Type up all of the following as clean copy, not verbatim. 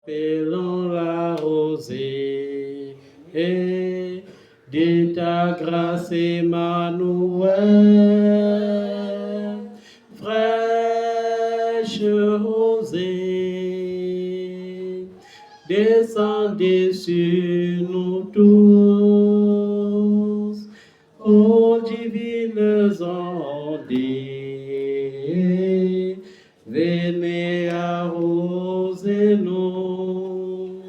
appelons la rosée et de ta grâce Emmanuel, fraîche rosée, descendez sur nous tous, ô divines ondées, venez arroser nous,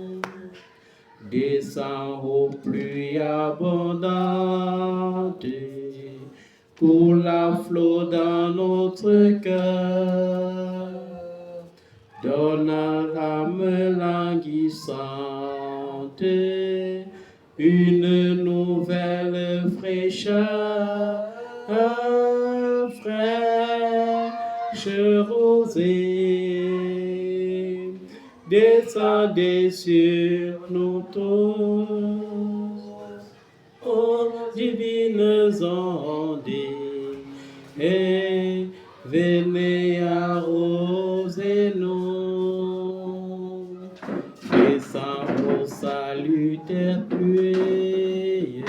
descends aux pluies abondantes, coule à flot dans notre cœur, donne à l'âme languissante une nouvelle fraîcheur, fraîche rosée, descendez sur nous tous, ô divines ondées, et venez arroser nous, descends au salutaire pluie,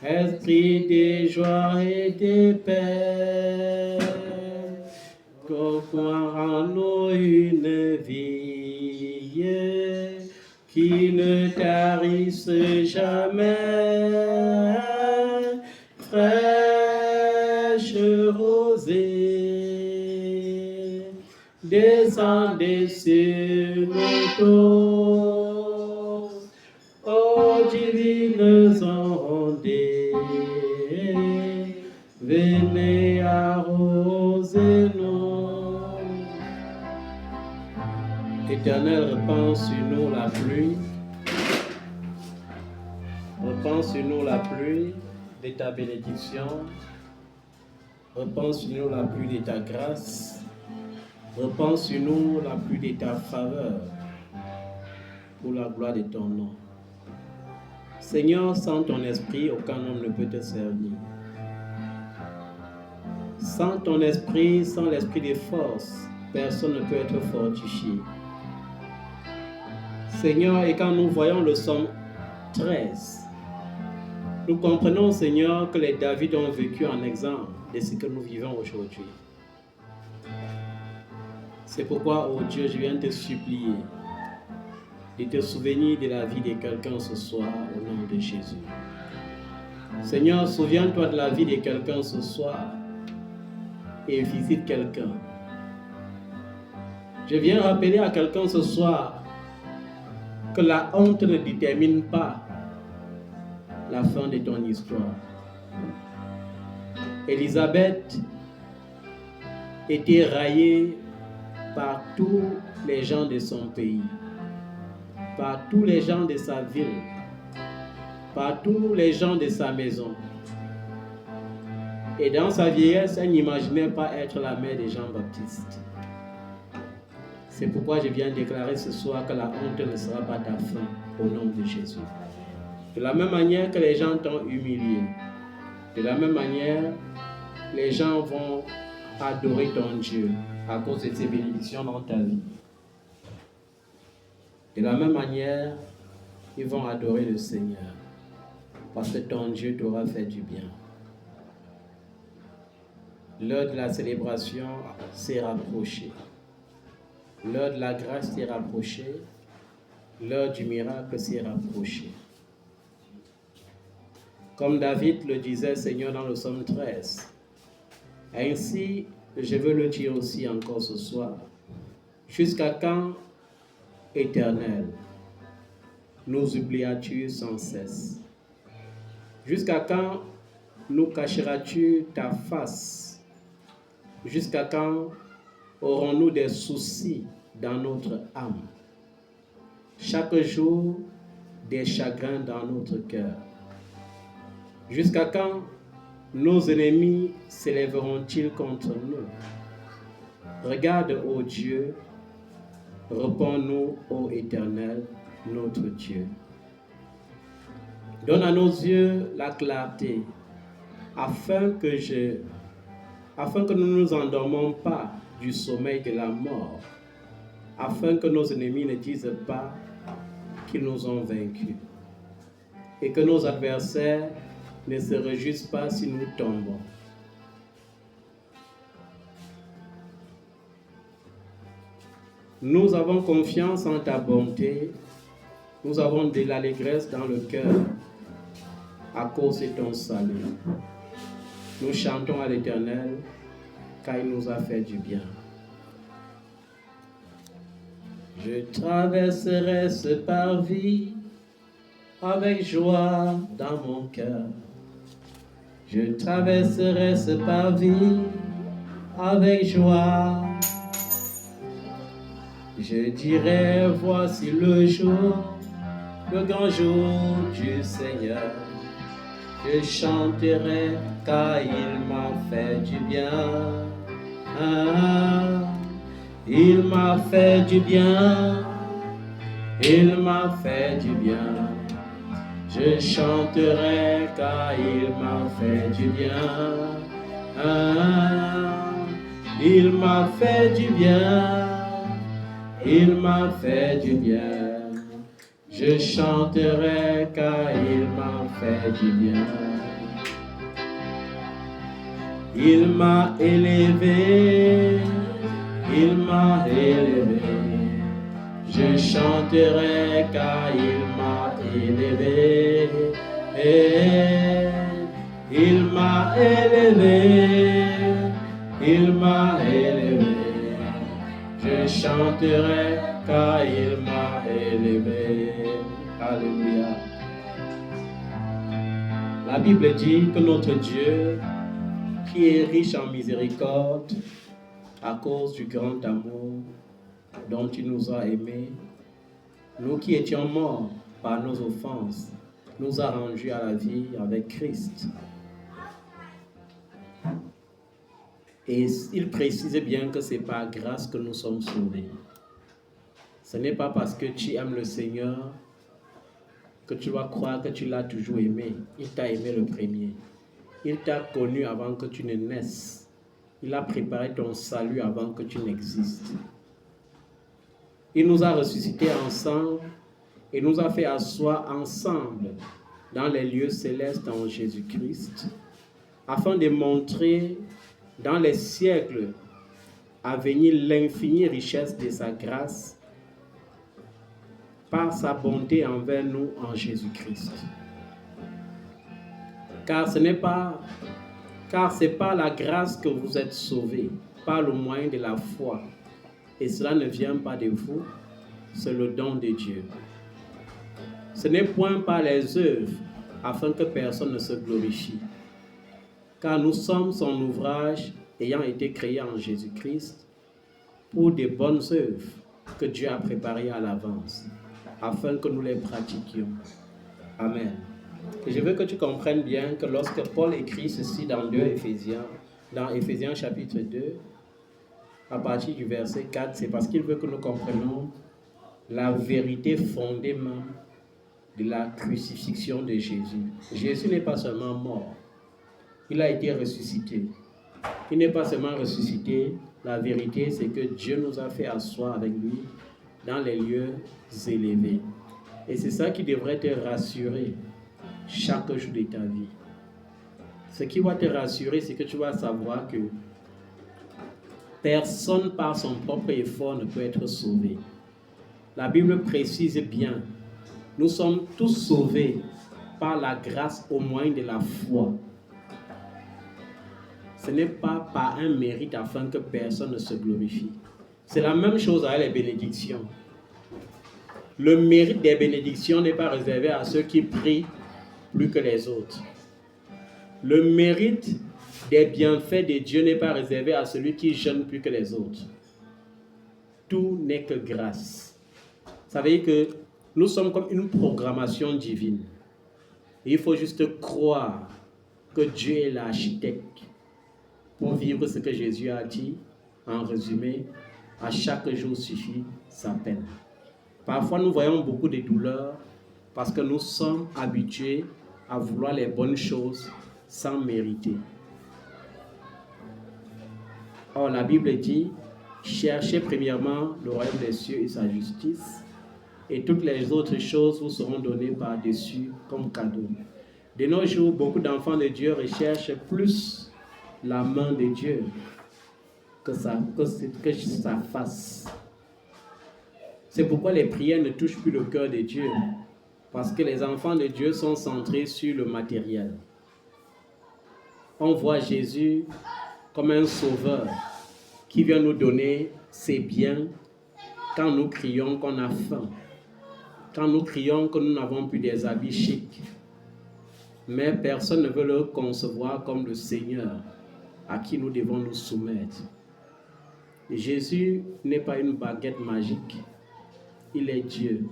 esprit de joie et de paix, qu'offre en nous une vie qui ne tarisse jamais, fraîche rosée, descendez sur nous tous, ô divines ondées, venez arroser nous. Éternel, répands sur nous la pluie, répands sur nous la pluie de ta bénédiction, répands sur nous la pluie de ta grâce, répands sur nous la pluie de ta faveur, pour la gloire de ton nom. Seigneur, sans ton esprit, aucun homme ne peut te servir. Sans ton esprit, sans l'esprit de force, personne ne peut être fortifié. Seigneur, et quand nous voyons le psaume 13, nous comprenons, Seigneur, que les David ont vécu en exemple de ce que nous vivons aujourd'hui. C'est pourquoi, oh Dieu, je viens te supplier de te souvenir de la vie de quelqu'un ce soir au nom de Jésus. Seigneur, souviens-toi de la vie de quelqu'un ce soir et visite quelqu'un. Je viens rappeler à quelqu'un ce soir que la honte ne détermine pas la fin de ton histoire. Élisabeth était raillée par tous les gens de son pays, par tous les gens de sa ville, par tous les gens de sa maison. Et dans sa vieillesse, elle n'imaginait pas être la mère de Jean-Baptiste. C'est pourquoi je viens déclarer ce soir que la honte ne sera pas ta fin au nom de Jésus. De la même manière que les gens t'ont humilié, de la même manière, les gens vont adorer ton Dieu à cause de ses bénédictions dans ta vie. De la même manière, ils vont adorer le Seigneur parce que ton Dieu t'aura fait du bien. L'heure de la célébration s'est rapprochée. L'heure de la grâce s'est rapprochée. L'heure du miracle s'est rapprochée. Comme David le disait, Seigneur, dans le psaume 13. Ainsi, je veux le dire aussi encore ce soir. Jusqu'à quand, Éternel, nous oublieras-tu sans cesse? Jusqu'à quand nous cacheras-tu ta face? Jusqu'à quand aurons-nous des soucis dans notre âme? Chaque jour, des chagrins dans notre cœur. Jusqu'à quand nos ennemis s'élèveront-ils contre nous? Regarde, ô Dieu, réponds-nous, ô Éternel, notre Dieu. Donne à nos yeux la clarté, afin que nous ne nous endormons pas du sommeil de la mort, afin que nos ennemis ne disent pas qu'ils nous ont vaincus et que nos adversaires ne se réjouissent pas si nous tombons. Nous avons confiance en ta bonté, nous avons de l'allégresse dans le cœur à cause de ton salut. Nous chantons à l'Éternel car il nous a fait du bien. Je traverserai ce parvis avec joie dans mon cœur. Je traverserai ce parvis avec joie. Je dirai, voici le jour, le grand jour du Seigneur. Je chanterai car il m'a fait du bien. Il m'a fait du bien. Il m'a fait du bien. Je chanterai car il m'a fait du bien. Il m'a fait du bien. Il m'a fait du bien. Je chanterai car il m'a fait du bien. Il m'a élevé. Il m'a élevé. Je chanterai car il m'a élevé. Il m'a élevé. Il m'a élevé. Je chanterai car il m'a élevé. Alléluia. La Bible dit que notre Dieu, qui est riche en miséricorde, à cause du grand amour dont il nous a aimés, nous qui étions morts par nos offenses, nous a rendus à la vie avec Christ. Et il précise bien que c'est par grâce que nous sommes sauvés. Ce n'est pas parce que tu aimes le Seigneur que tu vas croire que tu l'as toujours aimé. Il t'a aimé le premier. Il t'a connu avant que tu ne naisses. Il a préparé ton salut avant que tu n'existes. Il nous a ressuscités ensemble et nous a fait asseoir ensemble dans les lieux célestes en Jésus-Christ, afin de montrer dans les siècles à venir l'infinie richesse de sa grâce par sa bonté envers nous en Jésus-Christ. Car c'est par la grâce que vous êtes sauvés, par le moyen de la foi. Et cela ne vient pas de vous, c'est le don de Dieu. Ce n'est point par les œuvres, afin que personne ne se glorifie. Car nous sommes son ouvrage, ayant été créé en Jésus-Christ, pour des bonnes œuvres que Dieu a préparées à l'avance, afin que nous les pratiquions. Amen. Et je veux que tu comprennes bien que lorsque Paul écrit ceci dans Éphésiens chapitre 2, à partir du verset 4, c'est parce qu'il veut que nous comprenions la vérité fondée même de la crucifixion de Jésus. Jésus n'est pas seulement mort, il a été ressuscité. Il n'est pas seulement ressuscité, la vérité c'est que Dieu nous a fait asseoir avec lui dans les lieux élevés. Et c'est ça qui devrait te rassurer chaque jour de ta vie. Ce qui va te rassurer, c'est que tu vas savoir que personne par son propre effort ne peut être sauvé. La Bible précise bien, nous sommes tous sauvés par la grâce au moyen de la foi. Ce n'est pas par un mérite afin que personne ne se glorifie. C'est la même chose avec les bénédictions. Le mérite des bénédictions n'est pas réservé à ceux qui prient plus que les autres. Le mérite des bienfaits de Dieu n'est pas réservé à celui qui jeûne plus que les autres. Tout n'est que grâce. Ça veut dire que nous sommes comme une programmation divine. Et il faut juste croire que Dieu est l'architecte pour vivre ce que Jésus a dit. En résumé, à chaque jour suffit sa peine. Parfois, nous voyons beaucoup de douleurs parce que nous sommes habitués à vouloir les bonnes choses sans mériter. Or, la Bible dit cherchez premièrement le royaume des cieux et sa justice, et toutes les autres choses vous seront données par-dessus comme cadeau. De nos jours, beaucoup d'enfants de Dieu recherchent plus la main de Dieu que ça fasse. C'est pourquoi les prières ne touchent plus le cœur de Dieu, parce que les enfants de Dieu sont centrés sur le matériel. On voit Jésus comme un sauveur qui vient nous donner ses biens quand nous crions qu'on a faim, quand nous crions que nous n'avons plus des habits chics. Mais personne ne veut le concevoir comme le Seigneur à qui nous devons nous soumettre. Jésus n'est pas une baguette magique, il est Dieu,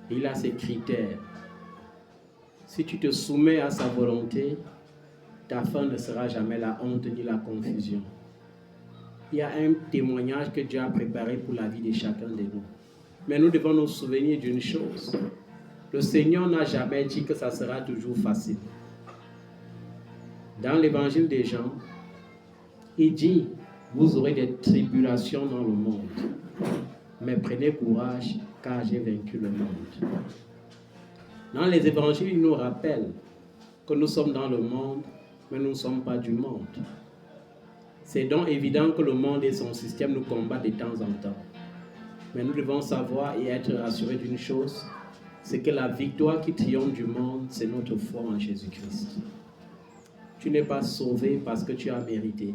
il a ses critères. Si tu te soumets à sa volonté, ta fin ne sera jamais la honte ni la confusion. Il y a un témoignage que Dieu a préparé pour la vie de chacun de nous. Mais nous devons nous souvenir d'une chose. Le Seigneur n'a jamais dit que ça sera toujours facile. Dans l'évangile des Jean, il dit, vous aurez des tribulations dans le monde. Mais prenez courage, car j'ai vaincu le monde. Dans les évangiles, il nous rappelle que nous sommes dans le monde, mais nous ne sommes pas du monde. C'est donc évident que le monde et son système nous combattent de temps en temps. Mais nous devons savoir et être rassurés d'une chose, c'est que la victoire qui triomphe du monde, c'est notre foi en Jésus-Christ. Tu n'es pas sauvé parce que tu as mérité.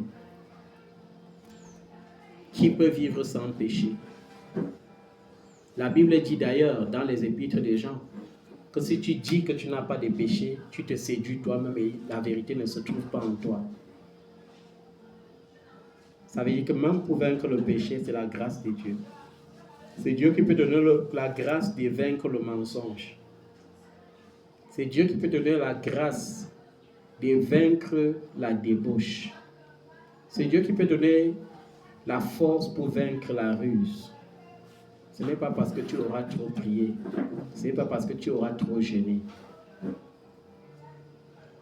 Qui peut vivre sans péché? La Bible dit d'ailleurs dans les épîtres des Jean que si tu dis que tu n'as pas de péché, tu te séduis toi-même et la vérité ne se trouve pas en toi. Ça veut dire que même pour vaincre le péché, c'est la grâce de Dieu. C'est Dieu qui peut donner la grâce de vaincre le mensonge. C'est Dieu qui peut donner la grâce de vaincre la débauche. C'est Dieu qui peut donner la force pour vaincre la ruse. Ce n'est pas parce que tu auras trop prié. Ce n'est pas parce que tu auras trop jeûné.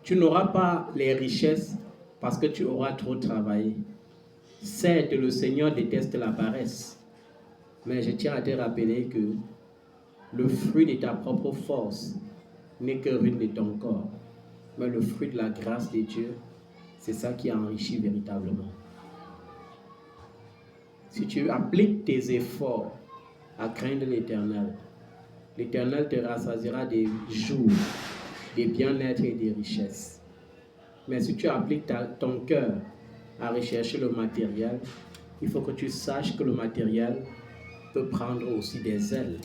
Tu n'auras pas les richesses parce que tu auras trop travaillé. Certes, le Seigneur déteste la paresse. Mais je tiens à te rappeler que le fruit de ta propre force n'est que ruine de ton corps. Mais le fruit de la grâce de Dieu, c'est ça qui enrichit véritablement. Si tu appliques tes efforts à craindre l'Éternel, l'Éternel te rassasiera des jours, des bien-être et des richesses. Mais si tu appliques ton cœur à rechercher le matériel, il faut que tu saches que le matériel peut prendre aussi des ailes.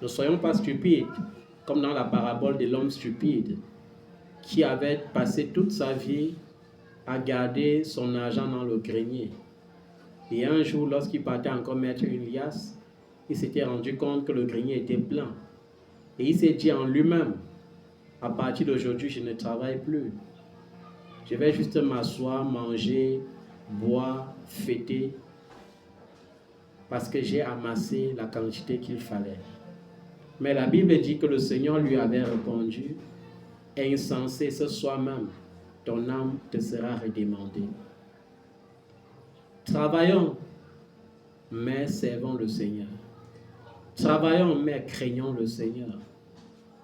Ne soyons pas stupides, comme dans la parabole de l'homme stupide, qui avait passé toute sa vie à garder son argent dans le grenier. Et un jour, lorsqu'il partait encore mettre une liasse, il s'était rendu compte que le grenier était plein. Et il s'est dit en lui-même, à partir d'aujourd'hui, je ne travaille plus. Je vais juste m'asseoir, manger, boire, fêter, parce que j'ai amassé la quantité qu'il fallait. Mais la Bible dit que le Seigneur lui avait répondu, « Insensé, ce soir même, ton âme te sera redemandée. » Travaillons, mais servons le Seigneur. Travaillons, mais craignons le Seigneur,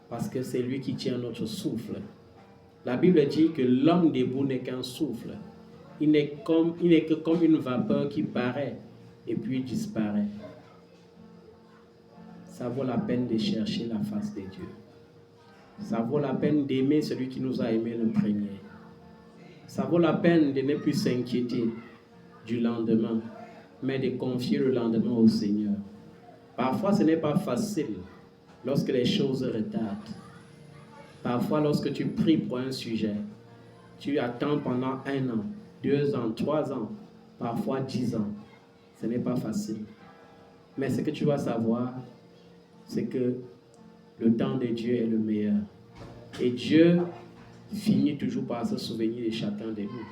parce que c'est lui qui tient notre souffle. La Bible dit que l'homme debout n'est qu'un souffle. Il n'est que comme une vapeur qui paraît et puis disparaît. Ça vaut la peine de chercher la face de Dieu. Ça vaut la peine d'aimer celui qui nous a aimés le premier. Ça vaut la peine de ne plus s'inquiéter du lendemain, mais de confier le lendemain au Seigneur. Parfois, ce n'est pas facile lorsque les choses retardent. Parfois, lorsque tu pries pour un sujet, tu attends pendant 1 an, 2 ans, 3 ans, parfois 10 ans. Ce n'est pas facile. Mais ce que tu vas savoir, c'est que le temps de Dieu est le meilleur. Et Dieu finit toujours par se souvenir de chacun de nous.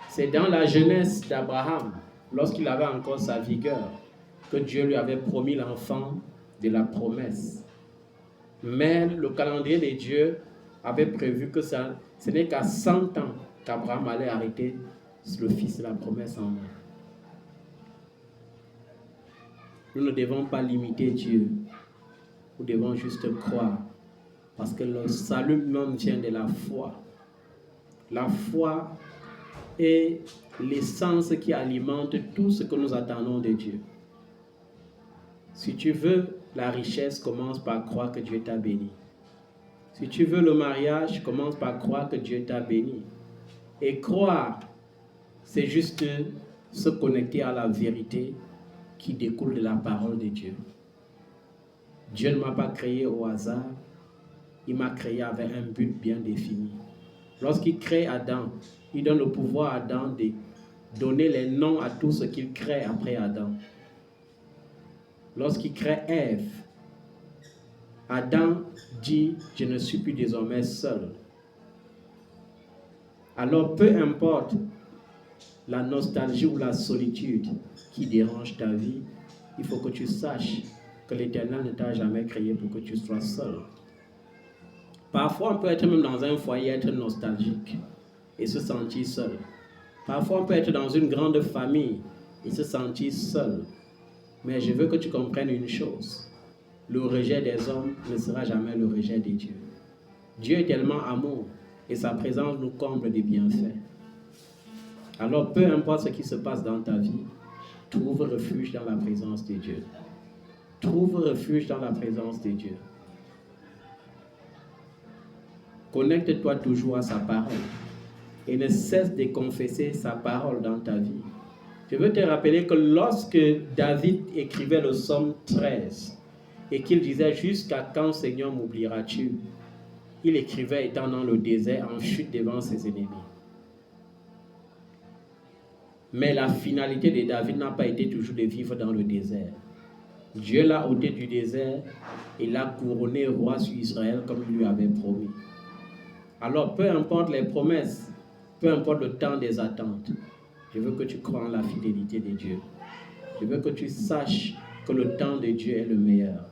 C'est dans la jeunesse d'Abraham, lorsqu'il avait encore sa vigueur, que Dieu lui avait promis l'enfant de la promesse. Mais le calendrier de Dieu avait prévu que ce n'est qu'à 100 ans qu'Abraham allait arrêter le fils de la promesse en main. Nous ne devons pas limiter Dieu. Nous devons juste croire. Parce que le salut même vient de la foi. La foi est l'essence qui alimente tout ce que nous attendons de Dieu. Si tu veux la richesse, commence par croire que Dieu t'a béni. Si tu veux le mariage, commence par croire que Dieu t'a béni. Et croire, c'est juste se connecter à la vérité qui découle de la parole de Dieu. Dieu ne m'a pas créé au hasard. Il m'a créé avec un but bien défini. Lorsqu'il crée Adam, il donne le pouvoir à Adam de donner les noms à tout ce qu'il crée après Adam. Lorsqu'il crée Ève, Adam dit « Je ne suis plus désormais seul ». Alors peu importe la nostalgie ou la solitude qui dérange ta vie, il faut que tu saches que l'Éternel ne t'a jamais créé pour que tu sois seul. Parfois, on peut être même dans un foyer, être nostalgique et se sentir seul. Parfois, on peut être dans une grande famille et se sentir seul. Mais je veux que tu comprennes une chose. Le rejet des hommes ne sera jamais le rejet de Dieu. Dieu est tellement amour et sa présence nous comble des bienfaits. Alors, peu importe ce qui se passe dans ta vie, trouve refuge dans la présence de Dieu. Trouve refuge dans la présence de Dieu. Connecte-toi toujours à sa parole et ne cesse de confesser sa parole dans ta vie. Je veux te rappeler que lorsque David écrivait le psaume 13 et qu'il disait « Jusqu'à quand, Seigneur, m'oublieras-tu » il écrivait étant dans le désert en chute devant ses ennemis. Mais la finalité de David n'a pas été toujours de vivre dans le désert. Dieu l'a ôté du désert et l'a couronné roi sur Israël comme il lui avait promis. Alors, peu importe les promesses, peu importe le temps des attentes, je veux que tu crois en la fidélité de Dieu. Je veux que tu saches que le temps de Dieu est le meilleur.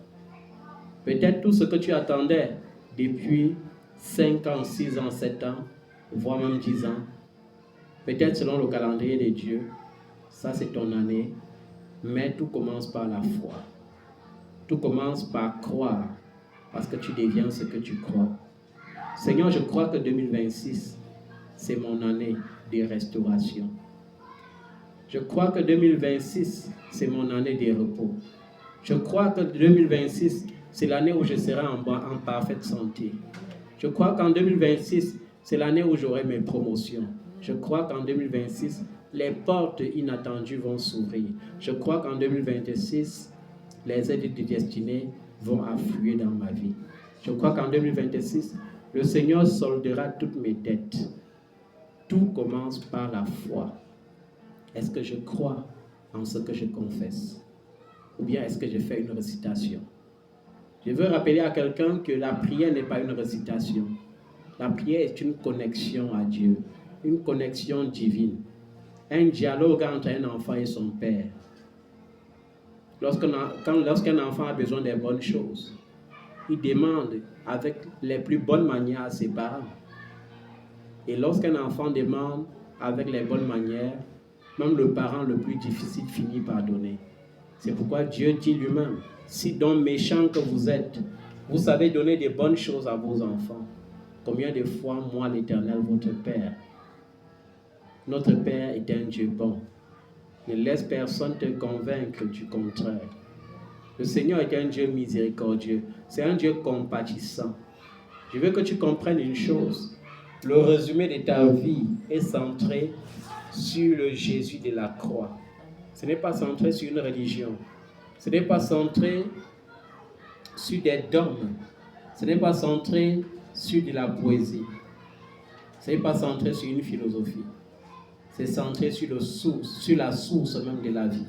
Peut-être tout ce que tu attendais depuis 5 ans, 6 ans, 7 ans, voire même 10 ans, peut-être selon le calendrier de Dieu, ça c'est ton année, mais tout commence par la foi. Tout commence par croire, parce que tu deviens ce que tu crois. Seigneur, je crois que 2026, c'est mon année de restauration. Je crois que 2026, c'est mon année de repos. Je crois que 2026, c'est l'année où je serai en parfaite santé. Je crois qu'en 2026, c'est l'année où j'aurai mes promotions. Je crois qu'en 2026, les portes inattendues vont s'ouvrir. Je crois qu'en 2026, les aides de destinée vont affluer dans ma vie. Je crois qu'en 2026, le Seigneur soldera toutes mes dettes. Tout commence par la foi. Est-ce que je crois en ce que je confesse? Ou bien est-ce que je fais une récitation? Je veux rappeler à quelqu'un que la prière n'est pas une récitation. La prière est une connexion à Dieu, une connexion divine, un dialogue entre un enfant et son père. Lorsqu'un enfant a besoin des bonnes choses, il demande avec les plus bonnes manières à ses parents. Et lorsqu'un enfant demande avec les bonnes manières, même le parent le plus difficile finit par donner. C'est pourquoi Dieu dit lui-même, si donc méchant que vous êtes, vous savez donner des bonnes choses à vos enfants, combien de fois moi l'Éternel, votre Père, notre Père est un Dieu bon. Ne laisse personne te convaincre du contraire. Le Seigneur est un Dieu miséricordieux, c'est un Dieu compatissant. Je veux que tu comprennes une chose, le résumé de ta vie est centré sur le Jésus de la croix. Ce n'est pas centré sur une religion. Ce n'est pas centré sur des dogmes. Ce n'est pas centré sur de la poésie. Ce n'est pas centré sur une philosophie. C'est centré sur la source même de la vie.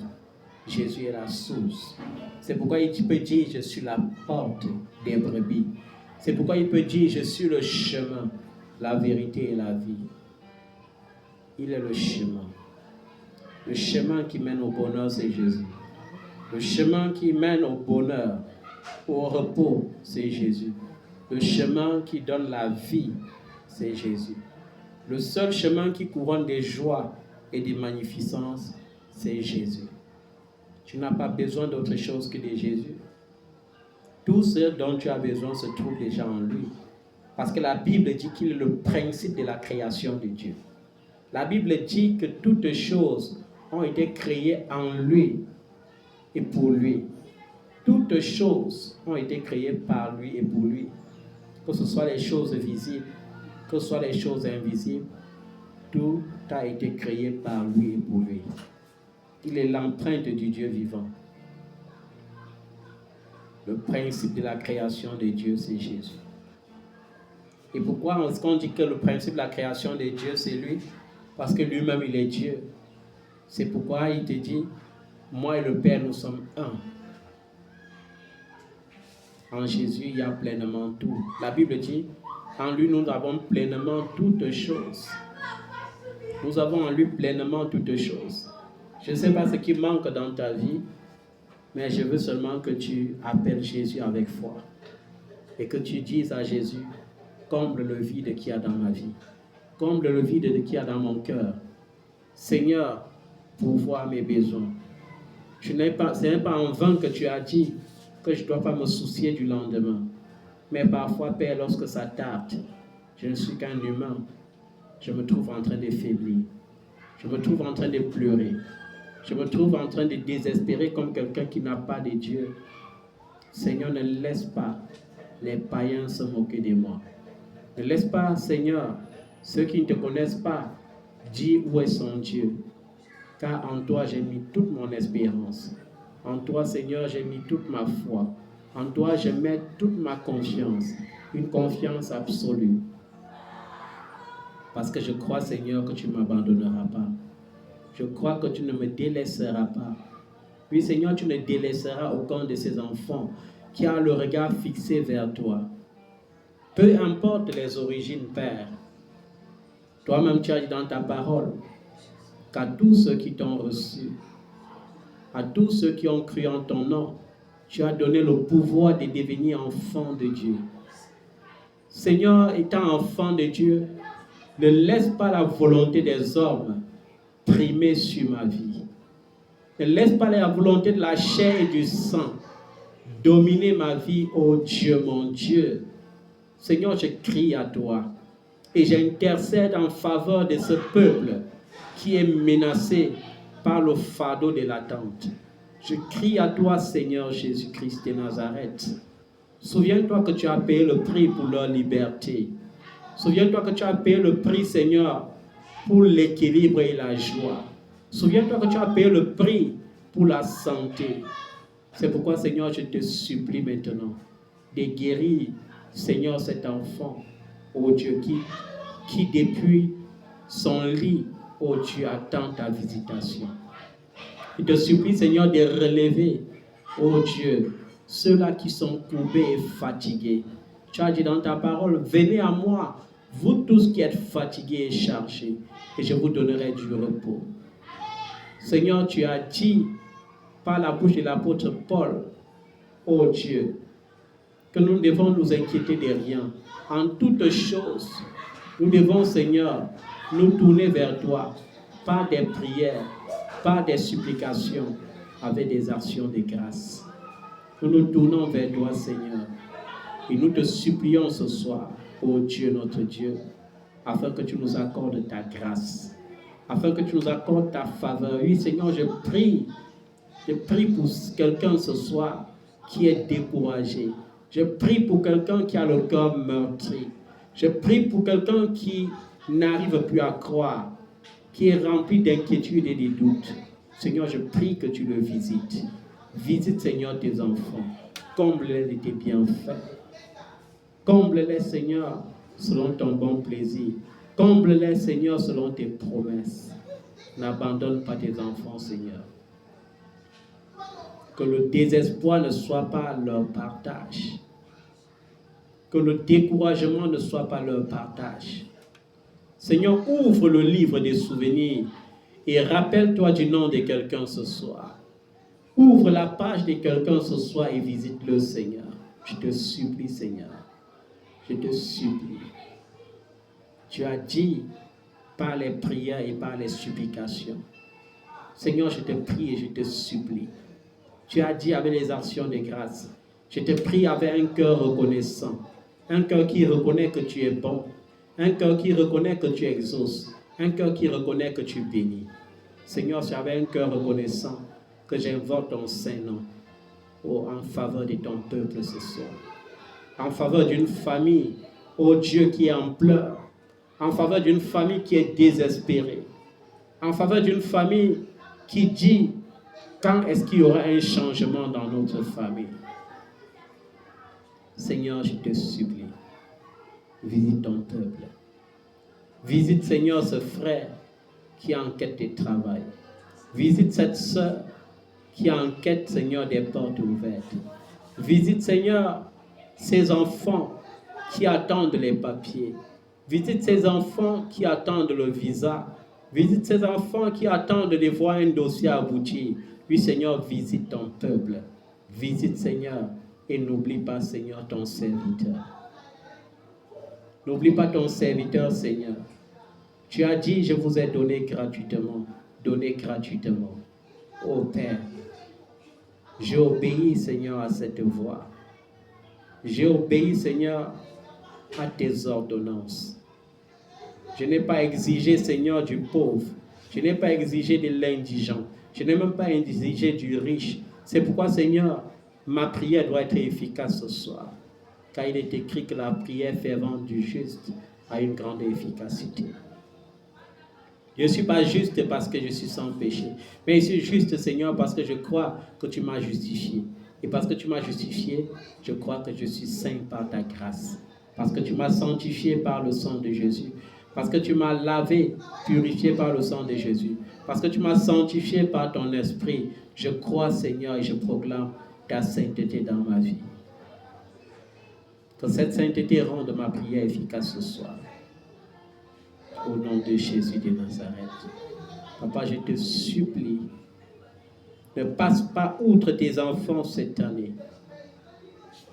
Jésus est la source. C'est pourquoi il peut dire, je suis la porte des brebis. C'est pourquoi il peut dire, je suis le chemin, la vérité et la vie. Il est le chemin. Le chemin qui mène au bonheur, c'est Jésus. Le chemin qui mène au bonheur, au repos, c'est Jésus. Le chemin qui donne la vie, c'est Jésus. Le seul chemin qui couronne des joies et des magnificences, c'est Jésus. Tu n'as pas besoin d'autre chose que de Jésus. Tout ce dont tu as besoin se trouve déjà en lui. Parce que la Bible dit qu'il est le principe de la création de Dieu. La Bible dit que toutes choses ont été créées en lui et pour lui. Toutes choses ont été créées par lui et pour lui. Que ce soit les choses visibles, que ce soit les choses invisibles, tout a été créé par lui et pour lui. Il est l'empreinte du Dieu vivant. Le principe de la création de Dieu, c'est Jésus. Et pourquoi est-ce qu'on dit que le principe de la création de Dieu, c'est lui? Parce que lui-même, il est Dieu. C'est pourquoi il te dit, moi et le Père, nous sommes un. En Jésus, il y a pleinement tout. La Bible dit, en lui, nous avons pleinement toutes choses. Nous avons en lui pleinement toutes choses. Je ne sais pas ce qui manque dans ta vie, mais je veux seulement que tu appelles Jésus avec foi. Et que tu dises à Jésus, comble le vide qu'il y a dans ma vie. Comble le vide qu'il y a dans mon cœur. Seigneur, pourvois mes besoins. Ce n'est pas en vain que tu as dit que je ne dois pas me soucier du lendemain. Mais parfois, Père, lorsque ça tarde, je ne suis qu'un humain. Je me trouve en train de faiblir. Je me trouve en train de pleurer. Je me trouve en train de désespérer comme quelqu'un qui n'a pas de Dieu. Seigneur, ne laisse pas les païens se moquer de moi. Ne laisse pas, Seigneur, ceux qui ne te connaissent pas, dire où est son Dieu. Car en toi, j'ai mis toute mon espérance. En toi, Seigneur, j'ai mis toute ma foi. En toi, je mets toute ma confiance. Une confiance absolue. Parce que je crois, Seigneur, que tu ne m'abandonneras pas. Je crois que tu ne me délaisseras pas. Oui, Seigneur, tu ne délaisseras aucun de ces enfants qui a le regard fixé vers toi. Peu importe les origines, Père. Toi-même, tu as dit dans ta parole qu'à tous ceux qui t'ont reçu, à tous ceux qui ont cru en ton nom, tu as donné le pouvoir de devenir enfant de Dieu. Seigneur, étant enfant de Dieu, ne laisse pas la volonté des hommes primer sur ma vie. Ne laisse pas la volonté de la chair et du sang dominer ma vie, oh Dieu, mon Dieu. Seigneur, je crie à toi et j'intercède en faveur de ce peuple qui est menacé par le fardeau de l'attente. Je crie à toi, Seigneur Jésus-Christ de Nazareth. Souviens-toi que tu as payé le prix pour leur liberté. Souviens-toi que tu as payé le prix, Seigneur, pour l'équilibre et la joie. Souviens-toi que tu as payé le prix pour la santé. C'est pourquoi, Seigneur, je te supplie maintenant de guérir, Seigneur, cet enfant, oh Dieu, qui depuis son lit, oh Dieu, attend ta visitation. Je te supplie, Seigneur, de relever, oh Dieu, ceux-là qui sont courbés et fatigués. Tu as dit dans ta parole, venez à moi, vous tous qui êtes fatigués et chargés, et je vous donnerai du repos. Seigneur, tu as dit par la bouche de l'apôtre Paul, oh Dieu, que nous devons nous inquiéter de rien. En toutes choses, nous devons, Seigneur, nous tourner vers toi par des prières, par des supplications, avec des actions de grâce. Nous nous tournons vers toi, Seigneur, et nous te supplions ce soir, ô Dieu, notre Dieu, afin que tu nous accordes ta grâce, afin que tu nous accordes ta faveur. Oui, Seigneur, je prie pour quelqu'un ce soir qui est découragé. Je prie pour quelqu'un qui a le cœur meurtri. Je prie pour quelqu'un qui n'arrive plus à croire, qui est rempli d'inquiétude et de doutes. Seigneur, je prie que tu le visites. Visite, Seigneur, tes enfants. Comble-les de tes bienfaits. Comble-les, Seigneur, selon ton bon plaisir. Comble-les, Seigneur, selon tes promesses. N'abandonne pas tes enfants, Seigneur. Que le désespoir ne soit pas leur partage. Que le découragement ne soit pas leur partage. Seigneur, ouvre le livre des souvenirs et rappelle-toi du nom de quelqu'un ce soir. Ouvre la page de quelqu'un ce soir et visite-le, Seigneur. Je te supplie, Seigneur. Je te supplie. Tu as dit par les prières et par les supplications. Seigneur, je te prie et je te supplie. Tu as dit avec les actions de grâce. Je te prie avec un cœur reconnaissant. Un cœur qui reconnaît que tu es bon. Un cœur qui reconnaît que tu exauces. Un cœur qui reconnaît que tu bénis. Seigneur, c'est avec un cœur reconnaissant que j'invoque ton Saint-Nom en faveur de ton peuple ce soir. En faveur d'une famille, ô Dieu, qui est en pleurs. En faveur d'une famille qui est désespérée. En faveur d'une famille qui dit, quand est-ce qu'il y aura un changement dans notre famille? Seigneur, je te supplie, visite ton peuple. Visite, Seigneur, ce frère qui est en quête de travail. Visite cette sœur qui est en quête, Seigneur, des portes ouvertes. Visite, Seigneur, ces enfants qui attendent les papiers. Visite ces enfants qui attendent le visa. Visite ces enfants qui attendent de voir un dossier aboutir. Oui, Seigneur, visite ton peuple. Visite, Seigneur, et n'oublie pas, Seigneur, ton serviteur. N'oublie pas ton serviteur, Seigneur. Tu as dit, je vous ai donné gratuitement. Donné gratuitement. Ô Père, j'ai obéi, Seigneur, à cette voix. J'ai obéi, Seigneur, à tes ordonnances. Je n'ai pas exigé, Seigneur, du pauvre. Je n'ai pas exigé de l'indigent. Je n'ai même pas exigé du riche. C'est pourquoi, Seigneur, ma prière doit être efficace ce soir. Car il est écrit que la prière fervente du juste a une grande efficacité. Je ne suis pas juste parce que je suis sans péché. Mais je suis juste, Seigneur, parce que je crois que tu m'as justifié. Et parce que tu m'as justifié, je crois que je suis saint par ta grâce. Parce que tu m'as sanctifié par le sang de Jésus. Parce que tu m'as lavé, purifié par le sang de Jésus. Parce que tu m'as sanctifié par ton esprit. Je crois, Seigneur, et je proclame ta sainteté dans ma vie. Que cette sainteté rende ma prière efficace ce soir. Au nom de Jésus de Nazareth. Papa, je te supplie, ne passe pas outre tes enfants cette année.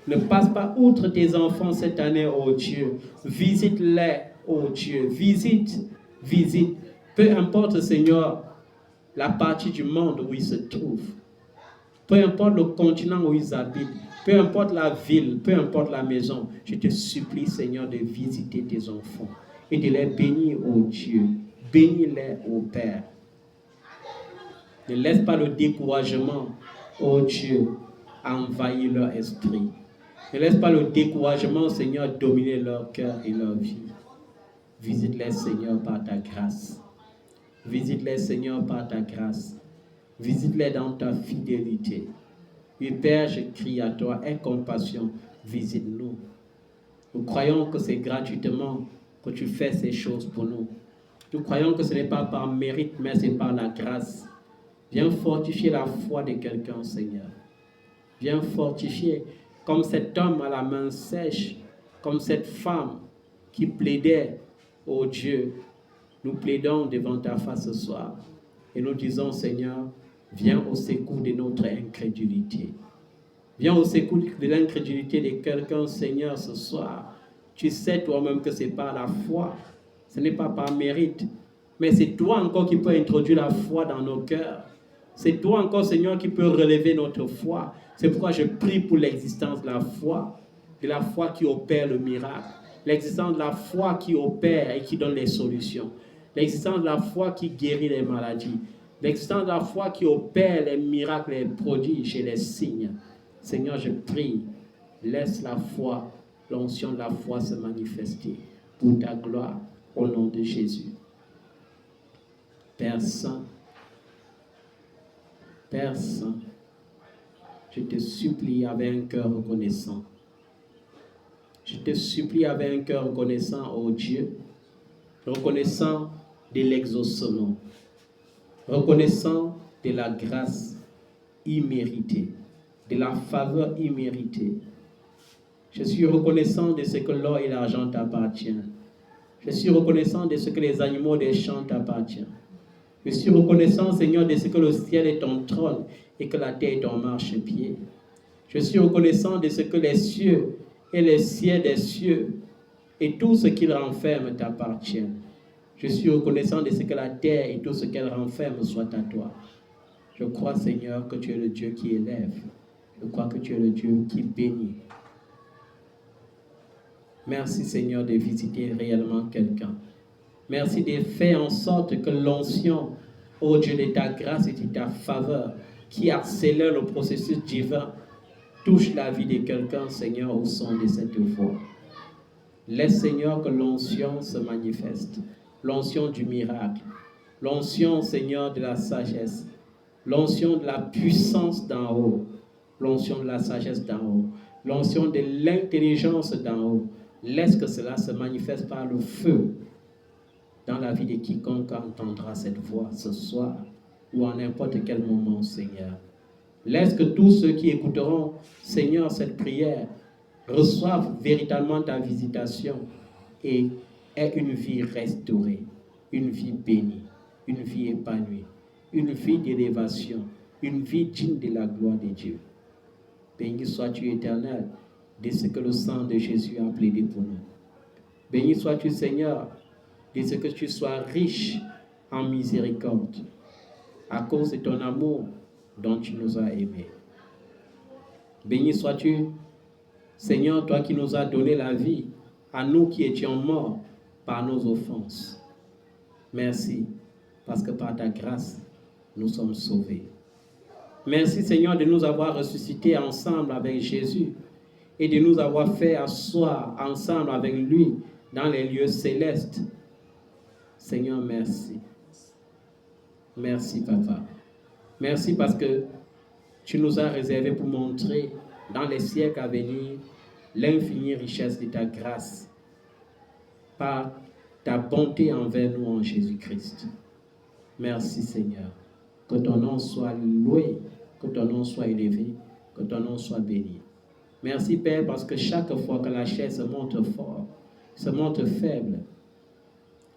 Ne passe pas outre tes enfants cette année, oh Dieu. Visite-les, oh Dieu. Visite. Peu importe, Seigneur, la partie du monde où ils se trouvent. Peu importe le continent où ils habitent. Peu importe la ville, peu importe la maison. Je te supplie, Seigneur, de visiter tes enfants et de les bénir, oh Dieu. Bénis-les, oh Père. Ne laisse pas le découragement, oh Dieu, envahir leur esprit. Ne laisse pas le découragement, Seigneur, dominer leur cœur et leur vie. Visite-les, Seigneur, par ta grâce. Visite-les, Seigneur, par ta grâce. Visite-les dans ta fidélité. Oui, Père, je crie à toi, aie compassion, visite-nous. Nous croyons que c'est gratuitement que tu fais ces choses pour nous. Nous croyons que ce n'est pas par mérite, mais c'est par la grâce. Viens fortifier la foi de quelqu'un, Seigneur. Viens fortifier, comme cet homme à la main sèche, comme cette femme qui plaidait, ô Dieu. Nous plaidons devant ta face ce soir. Et nous disons, Seigneur, viens au secours de notre incrédulité. Viens au secours de l'incrédulité de quelqu'un, Seigneur, ce soir. Tu sais toi-même que c'est par la foi. Ce n'est pas par mérite. Mais c'est toi encore qui peux introduire la foi dans nos cœurs. C'est toi encore, Seigneur, qui peut relever notre foi. C'est pourquoi je prie pour l'existence de la foi qui opère le miracle. L'existence de la foi qui opère et qui donne les solutions. L'existence de la foi qui guérit les maladies. L'existence de la foi qui opère les miracles, les prodiges et les signes. Seigneur, je prie, laisse la foi, l'onction de la foi se manifester pour ta gloire, au nom de Jésus. Père Saint, je te supplie avec un cœur reconnaissant. Je te supplie avec un cœur reconnaissant, ô Dieu, reconnaissant de l'exaucement, reconnaissant de la grâce imméritée, de la faveur imméritée. Je suis reconnaissant de ce que l'or et l'argent t'appartiennent. Je suis reconnaissant de ce que les animaux des champs t'appartiennent. Je suis reconnaissant, Seigneur, de ce que le ciel est ton trône et que la terre est ton marchepied. Je suis reconnaissant de ce que les cieux et les ciels des cieux et tout ce qu'ils renferment t'appartiennent. Je suis reconnaissant de ce que la terre et tout ce qu'elle renferme soit à toi. Je crois, Seigneur, que tu es le Dieu qui élève. Je crois que tu es le Dieu qui bénit. Merci, Seigneur, de visiter réellement quelqu'un. Merci de faire en sorte que l'onction, ô Dieu, de ta grâce et de ta faveur, qui accélère le processus divin, touche la vie de quelqu'un, Seigneur, au son de cette voix. Laisse, Seigneur, que l'onction se manifeste. L'onction du miracle. L'onction, Seigneur, de la sagesse. L'onction de la puissance d'en haut. L'onction de la sagesse d'en haut. L'onction de l'intelligence d'en haut. Laisse que cela se manifeste par le feu dans la vie de quiconque entendra cette voix ce soir ou à n'importe quel moment, Seigneur. Laisse que tous ceux qui écouteront, Seigneur, cette prière, reçoivent véritablement ta visitation et aient une vie restaurée, une vie bénie, une vie épanouie, une vie d'élévation, une vie digne de la gloire de Dieu. Béni sois-tu, Éternel, de ce que le sang de Jésus a plaidé pour nous. Béni sois-tu, Seigneur, de ce que tu sois riche en miséricorde, à cause de ton amour dont tu nous as aimés. Béni sois-tu, Seigneur, toi qui nous as donné la vie, à nous qui étions morts par nos offenses. Merci, parce que par ta grâce, nous sommes sauvés. Merci, Seigneur, de nous avoir ressuscités ensemble avec Jésus et de nous avoir fait asseoir ensemble avec lui dans les lieux célestes. Seigneur, merci. Merci, Papa. Merci parce que tu nous as réservé pour montrer dans les siècles à venir l'infinie richesse de ta grâce par ta bonté envers nous en Jésus-Christ. Merci, Seigneur. Que ton nom soit loué, que ton nom soit élevé, que ton nom soit béni. Merci, Père, parce que chaque fois que la chair se montre fort, se montre faible,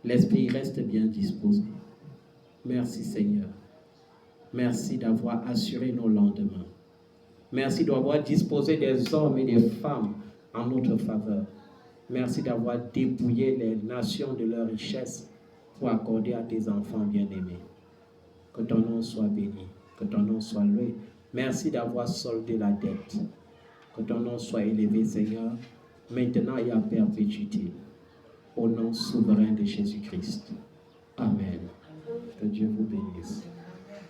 l'esprit reste bien disposé. Merci, Seigneur. Merci d'avoir assuré nos lendemains. Merci d'avoir disposé des hommes et des femmes en notre faveur. Merci d'avoir dépouillé les nations de leur richesse pour accorder à tes enfants bien-aimés. Que ton nom soit béni, que ton nom soit loué. Merci d'avoir soldé la dette. Que ton nom soit élevé, Seigneur, maintenant et à perpétuité. Au nom souverain de Jésus-Christ. Amen. Que Dieu vous bénisse.